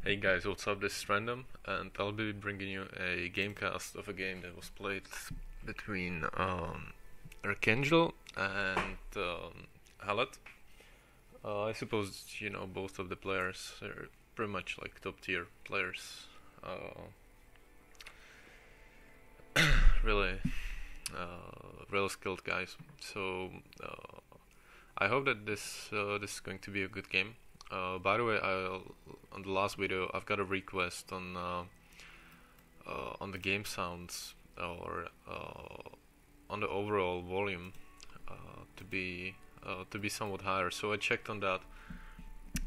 Hey guys, what's up? This is Random, and I'll be bringing you a gamecast of a game that was played between Archangel and Halet. I suppose you know both of the players. They're pretty much like top tier players. Really, real skilled guys. So I hope that this is going to be a good game. By the way, on the last video, I've got a request on the game sounds or on the overall volume to be somewhat higher. So I checked on that,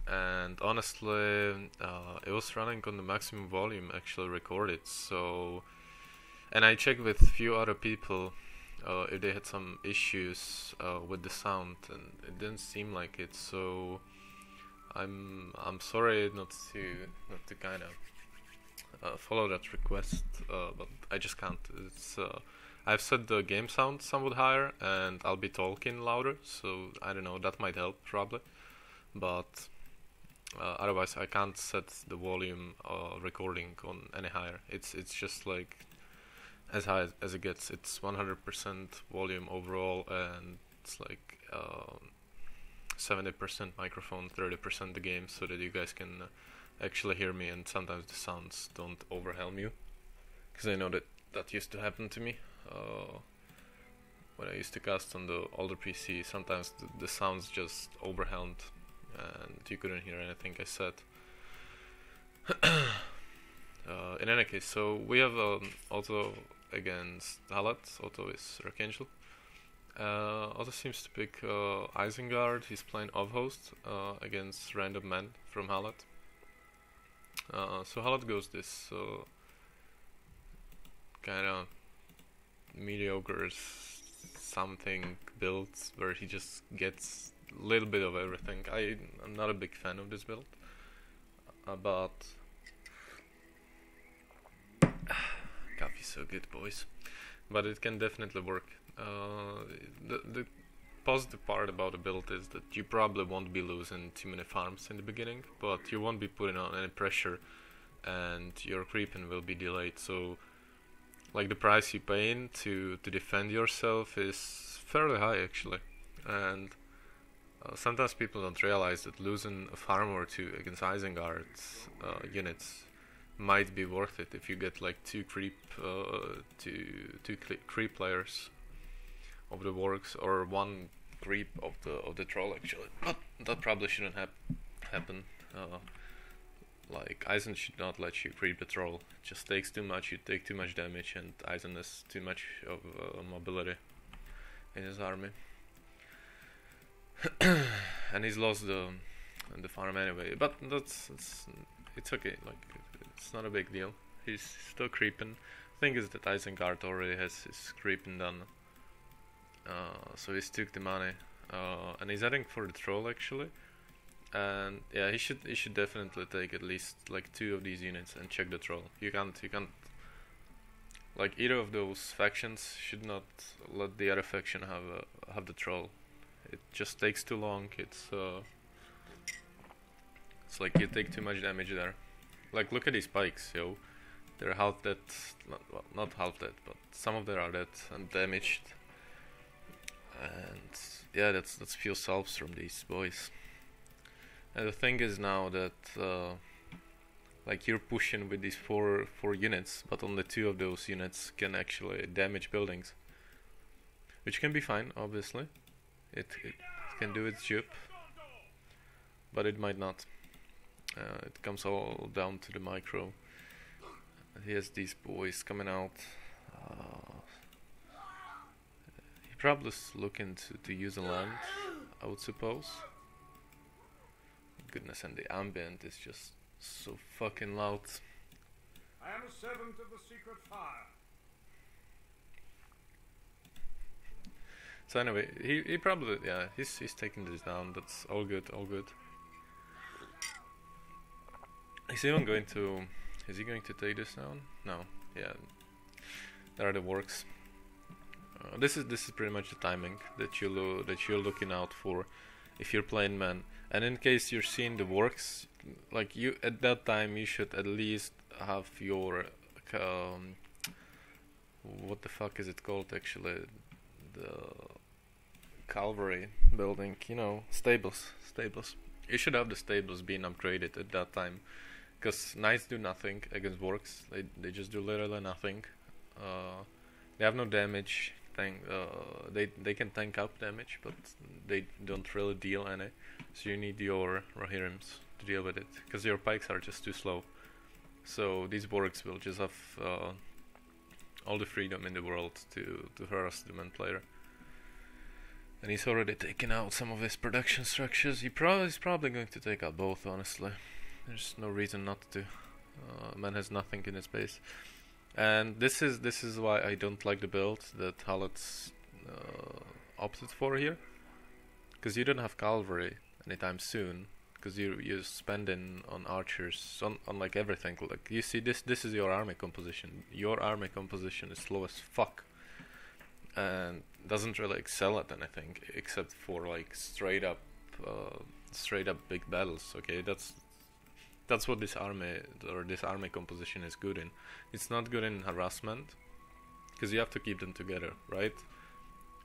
and honestly, it was running on the maximum volume actually recorded. So, and I checked with few other people if they had some issues with the sound, and it didn't seem like it. So I'm sorry not to kind of follow that request, but I just can't. It's I've set the game sound somewhat higher, and I'll be talking louder, so I don't know, that might help probably, but otherwise I can't set the volume recording on any higher. It's just like as high as it gets. It's 100% volume overall, and it's like 70% microphone, 30% the game, so that you guys can actually hear me, and sometimes the sounds don't overwhelm you, because I know that used to happen to me when I used to cast on the older PC. Sometimes the sounds just overwhelmed and you couldn't hear anything I said. In any case, so we have Otto against Halet. Otto is Archangel. Otto seems to pick Isengard. He's playing off-host against random man from Halet. So Halet goes this kind of mediocre something builds where he just gets a little bit of everything. I'm not a big fan of this build, but coffee's so good, boys. But it can definitely work. The positive part about the build is that you probably won't be losing too many farms in the beginning, but you won't be putting on any pressure, and your creeping will be delayed. So, like, the price you pay in to defend yourself is fairly high actually, and sometimes people don't realize that losing a farm or two against Isengard's units might be worth it if you get like two creep players of the works, or one creep of the troll actually. But that probably shouldn't happen. Like, Isen should not let you creep the troll. It just takes too much. You take too much damage, and Isen has too much of mobility in his army. And he's lost the farm anyway. But it's okay. Like, it's not a big deal. He's still creeping. Thing is that Isengard already has his creeping done. So he's took the money, and he's heading for the troll actually. And yeah, he should definitely take at least like two of these units and check the troll. You can't like, either of those factions should not let the other faction have the troll. It just takes too long. It's like you take too much damage there. Like, look at these spikes, yo. They're half dead, not half dead, but some of them are dead and damaged. And yeah, that's few salves from these boys. And the thing is now that like, you're pushing with these four units, but only two of those units can actually damage buildings, which can be fine. Obviously, it can do its job, but it might not. It comes all down to the micro. He has these boys coming out. He probably is looking to use a land, I would suppose. Goodness, and the ambient is just so fucking loud. I am a servant of the secret fire. So anyway, he probably, yeah, he's taking this down. That's all good, all good. Is he even going to? Is he going to take this down? No. Yeah, there are the works. This is pretty much the timing that you're looking out for if you're playing man. And in case you're seeing the works, like you at that time, you should at least have your what the fuck is it called actually? The cavalry building, you know, stables. You should have the stables being upgraded at that time, because knights do nothing against works. They just do literally nothing. They have no damage. They can tank up damage, but they don't really deal any. So you need your Rohirrims to deal with it, because your pikes are just too slow. So these works will just have all the freedom in the world to harass the main player. And he's already taken out some of his production structures. He's probably going to take out both, honestly. There's no reason not to. Man has nothing in his base. And this is why I don't like the build that Halet's opted for here. Because you don't have cavalry anytime soon. Because you're spending on archers, on like everything. Like you see, this is your army composition. Your army composition is slow as fuck. And doesn't really excel at anything except for like straight up big battles. Okay, that's what this army composition is good in. It's not good in harassment, because you have to keep them together, right?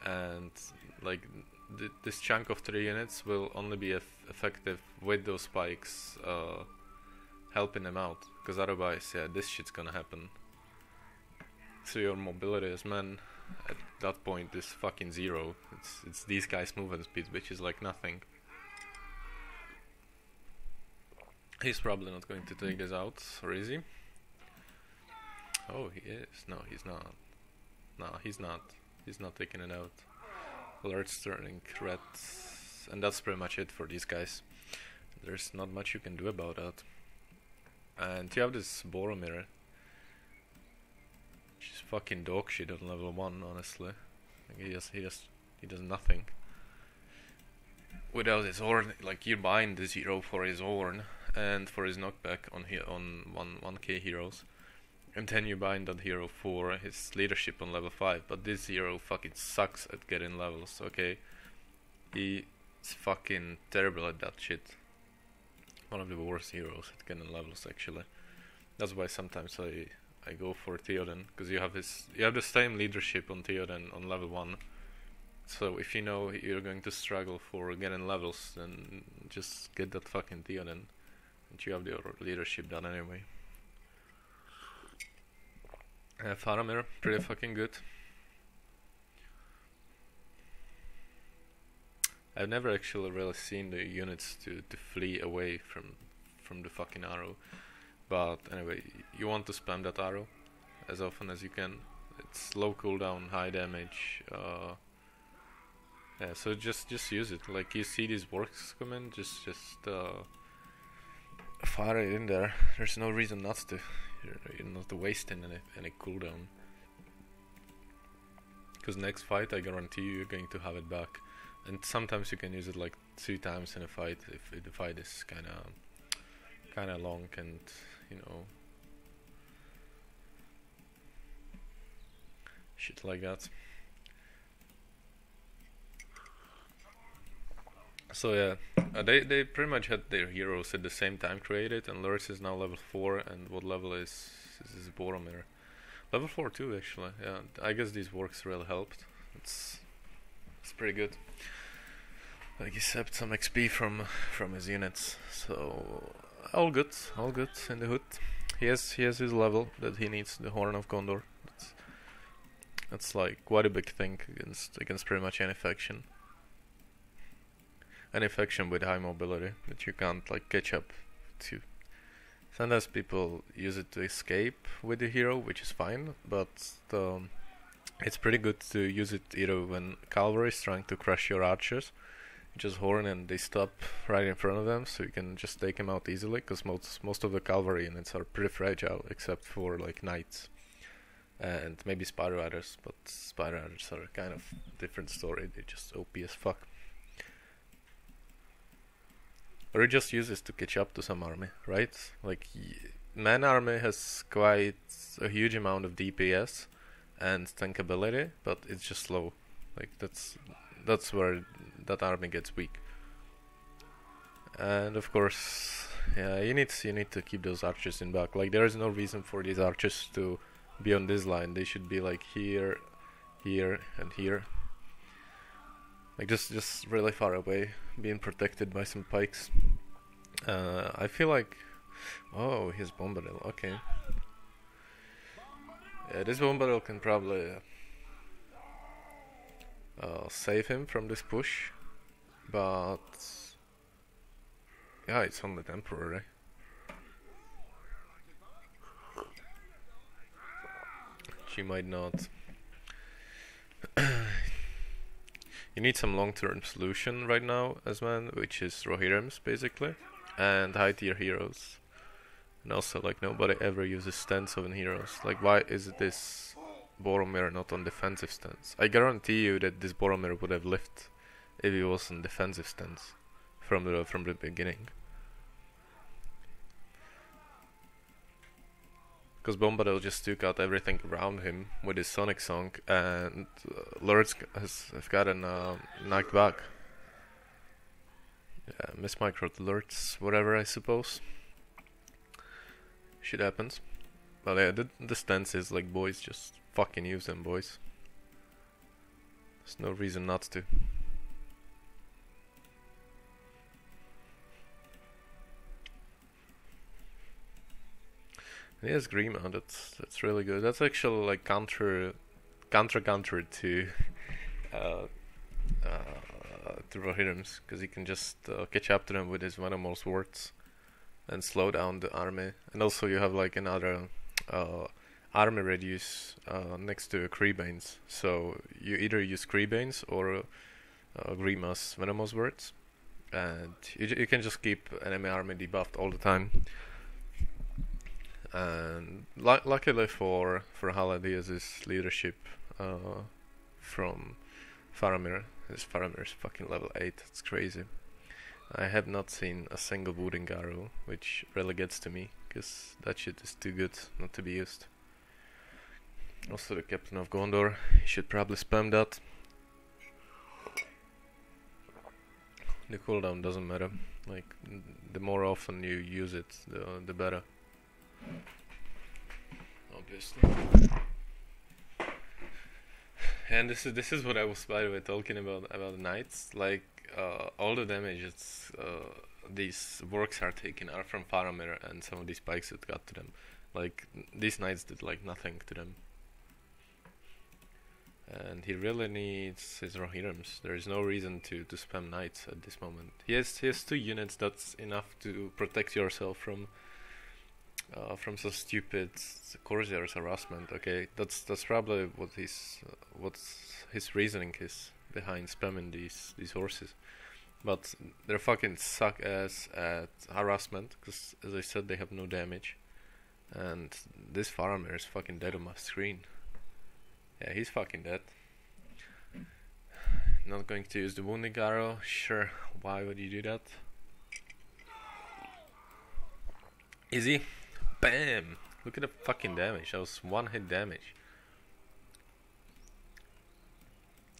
And like this chunk of 3 units will only be effective with those spikes helping them out, because otherwise, yeah, this shit's gonna happen. So your mobility as men at that point is fucking zero. It's these guys' movement speed, which is like nothing. He's probably not going to take this out, or is he? Oh, he is. No, he's not. No, he's not. He's not taking it out. Alert's turning red, and that's pretty much it for these guys. There's not much you can do about that. And you have this Boromir, which is fucking dog shit on level 1, honestly. Like he does nothing. Without his horn, like you bind this hero for his horn and for his knockback on 1k heroes, and then you bind that hero for his leadership on level 5. But this hero fucking sucks at getting levels. Okay, he's fucking terrible at that shit. One of the worst heroes at getting levels, actually. That's why sometimes I go for Theoden, because you have the same leadership on Theoden on level 1. So if you know you're going to struggle for getting levels, then just get that fucking Theoden, and you have your leadership done anyway. Faramir, pretty fucking good. I've never actually really seen the units to flee away from the fucking arrow. But anyway, you want to spam that arrow as often as you can. It's low cooldown, high damage. Yeah, so just use it. Like you see these works come in, just fire it in there. There's no reason not to. You're not wasting any cooldown. Because next fight, I guarantee you're going to have it back. And sometimes you can use it like 2 times in a fight if the fight is kind of long, and you know, shit like that. So yeah, they pretty much had their heroes at the same time created, and Lurtz is now level 4, and what level is Boromir? Level 4 too, actually. Yeah, I guess these works really helped. It's pretty good. Like he saved some XP from his units, so all good in the hood. He has his level that he needs, the Horn of Gondor. That's like quite a big thing against pretty much any faction. Any faction with high mobility that you can't like catch up to. Sometimes people use it to escape with the hero, which is fine, but it's pretty good to use it either when cavalry is trying to crush your archers. You just horn and they stop right in front of them, so you can just take them out easily, because most of the cavalry units are pretty fragile, except for like knights and maybe spider riders, but spider riders are kind of a different story. They're just OP as fuck. Or you just use this to catch up to some army, right? Like, man army has quite a huge amount of DPS and tankability, but it's just slow. Like, that's where that army gets weak. And of course, yeah, you need to keep those archers in back. Like there is no reason for these archers to be on this line. They should be like here, here, and here. Like just really far away, being protected by some pikes. I feel like, oh, he's Bombadil. Okay. Yeah, this Bombadil can probably save him from this push, but yeah, it's only temporary. She might not. You need some long-term solution right now as well, which is Rohirrim's basically, and high-tier heroes. And also, like, nobody ever uses stance on heroes. Like, why is this Boromir not on defensive stance? I guarantee you that this Boromir would have lived if he was on defensive stance from the beginning. Because Bombadil just took out everything around him with his Sonic Song, and Lurtz have gotten knocked back. Yeah, mismicroed Lurtz, whatever, I suppose. Shit happens. But yeah, the stance is like, boys, just fucking use them, boys. There's no reason not to. And he has Grima, that's really good. That's actually like counter to to Rohirrim's, because he can just catch up to them with his Venomous words and slow down the army. And also you have like another army reduce next to Creebane's, so you either use Creebane's or Grima's Venomous words, and you can just keep enemy army debuffed all the time. And luckily for Halet, he has his leadership from Faramir. This Faramir is fucking level 8, it's crazy. I have not seen a single Wooding Arrow, which really gets to me, because that shit is too good not to be used. Also the Captain of Gondor, he should probably spam that. The cooldown doesn't matter, like the more often you use it, the better. Obviously. And this is what I was, by the way, talking about the knights. Like all the damage these works are taking are from Faramir and some of these spikes that got to them. Like these knights did like nothing to them. And he really needs his Rohirrims. There is no reason to spam knights at this moment. He has 2 units, that's enough to protect yourself from some stupid Corsair's harassment. Okay, that's probably what his reasoning is behind spamming these horses. But they're fucking suck ass at harassment, because as I said, they have no damage. And this Faramir is fucking dead on my screen. Yeah, he's fucking dead. Not going to use the Wounding Arrow. Sure, why would you do that? Easy. Bam! Look at the fucking damage. That was 1-hit damage.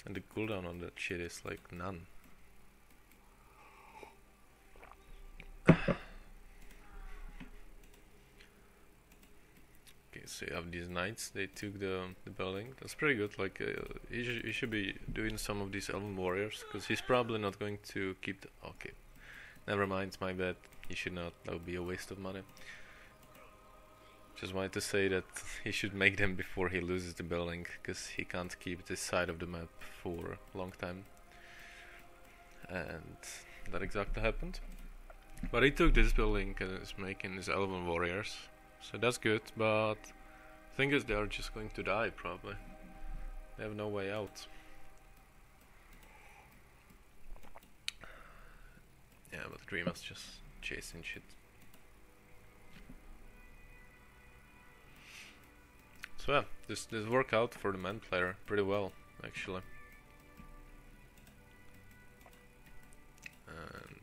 And the cooldown on that shit is like none. Okay, so you have these knights. They took the building. That's pretty good. Like you should be doing some of these Elven Warriors, because he's probably not going to keep the... Okay, never mind, it's my bad. He should not. That would be a waste of money. Just wanted to say that he should make them before he loses the building, because he can't keep this side of the map for a long time. And that exactly happened. But he took this building and is making his Elven Warriors, so that's good, but the thing is they are just going to die probably. They have no way out. Yeah, but Grima's just chasing shit. So yeah, this worked out for the man player pretty well, actually. And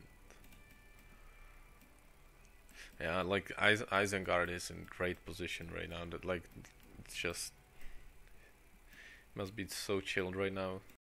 yeah, like Isengard is in great position right now. That like it's just must be so chilled right now.